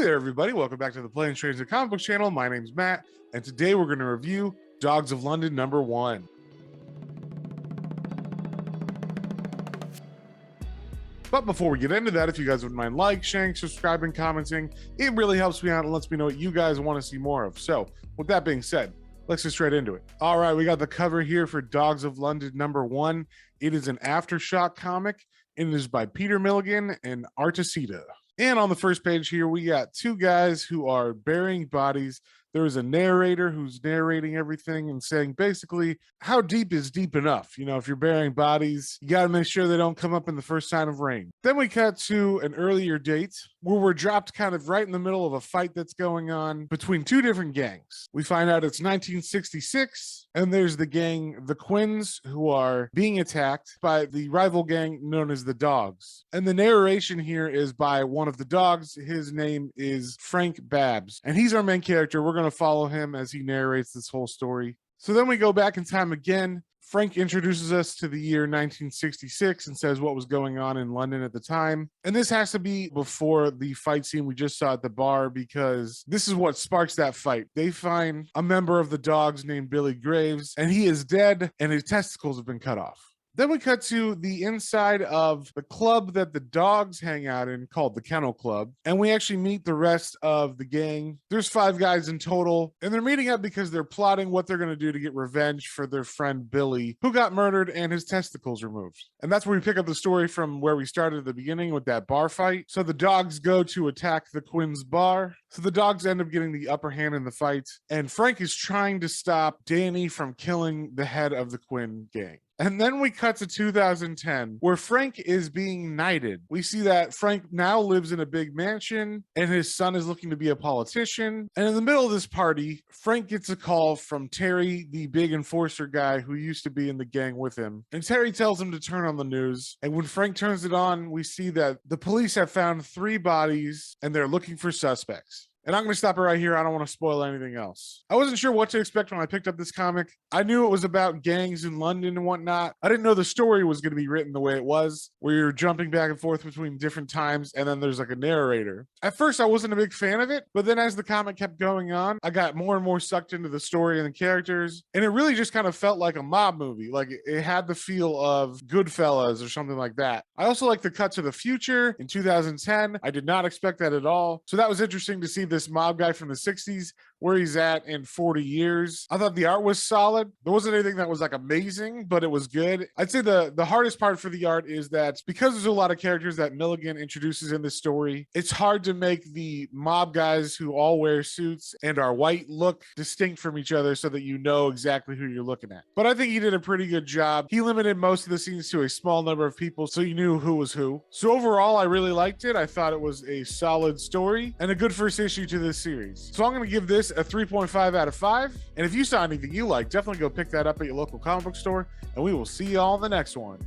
there, everybody. Welcome back to the Planes, Trains, and Comic Book channel. My name's Matt, and today we're going to review Dogs of London #1. But before we get into that, if you guys wouldn't mind sharing, subscribing, commenting, it really helps me out and lets me know what you guys want to see more of. So, with that being said, let's get straight into it. All right, we got the cover here for Dogs of London #1. It is an Aftershock comic, and it is by Peter Milligan and Artacita. And on the first page here, we got two guys who are burying bodies. There is a narrator who's narrating everything and saying basically, how deep is deep enough? You know, if you're burying bodies, you got to make sure they don't come up in the first sign of rain. Then we cut to an earlier date where we're dropped kind of right in the middle of a fight that's going on between two different gangs. We find out it's 1966, and there's the gang, the Quins, who are being attacked by the rival gang known as the Dogs. And the narration here is by one of the dogs. His name is Frank Babs, and he's our main character. We're going to follow him as he narrates this whole story. So then we go back in time again. Frank introduces us to the year 1966 and says what was going on in London at the time. And this has to be before the fight scene we just saw at the bar, because this is what sparks that fight. They find a member of the Dogs named Billy Graves, and he is dead, and his testicles have been cut off. Then we cut to the inside of the club that the Dogs hang out in called the Kennel Club. And we actually meet the rest of the gang. There's 5 guys in total. And they're meeting up because they're plotting what they're going to do to get revenge for their friend Billy, who got murdered and his testicles removed. And that's where we pick up the story from where we started at the beginning with that bar fight. So the Dogs go to attack the Quins bar. So the Dogs end up getting the upper hand in the fight. And Frank is trying to stop Danny from killing the head of the Quinn gang. And then we cut to 2010, where Frank is being knighted. We see that Frank now lives in a big mansion, and his son is looking to be a politician. And in the middle of this party, Frank gets a call from Terry, the big enforcer guy who used to be in the gang with him. And Terry tells him to turn on the news. And when Frank turns it on, we see that the police have found 3 bodies, and they're looking for suspects. And I'm going to stop it right here. I don't want to spoil anything else. I wasn't sure what to expect when I picked up this comic. I knew it was about gangs in London and whatnot. I didn't know the story was going to be written the way it was, where you're jumping back and forth between different times, and then there's like a narrator. At first, I wasn't a big fan of it, but then as the comic kept going on, I got more and more sucked into the story and the characters, and it really just kind of felt like a mob movie. Like it had the feel of Goodfellas or something like that. I also like the cut to the future in 2010. I did not expect that at all. So that was interesting to see this mob guy from the 60s, where he's at in 40 years. I thought the art was solid. There wasn't anything that was like amazing, but it was good. I'd say the hardest part for the art is that because there's a lot of characters that Milligan introduces in this story, it's hard to make the mob guys who all wear suits and are white look distinct from each other so that you know exactly who you're looking at. But I think he did a pretty good job. He limited most of the scenes to a small number of people so you knew who was who. So overall, I really liked it. I thought it was a solid story and a good first issue to this series. So I'm going to give this a 3.5 out of 5. And if you saw anything you like, definitely go pick that up at your local comic book store, and we will see you all in the next one.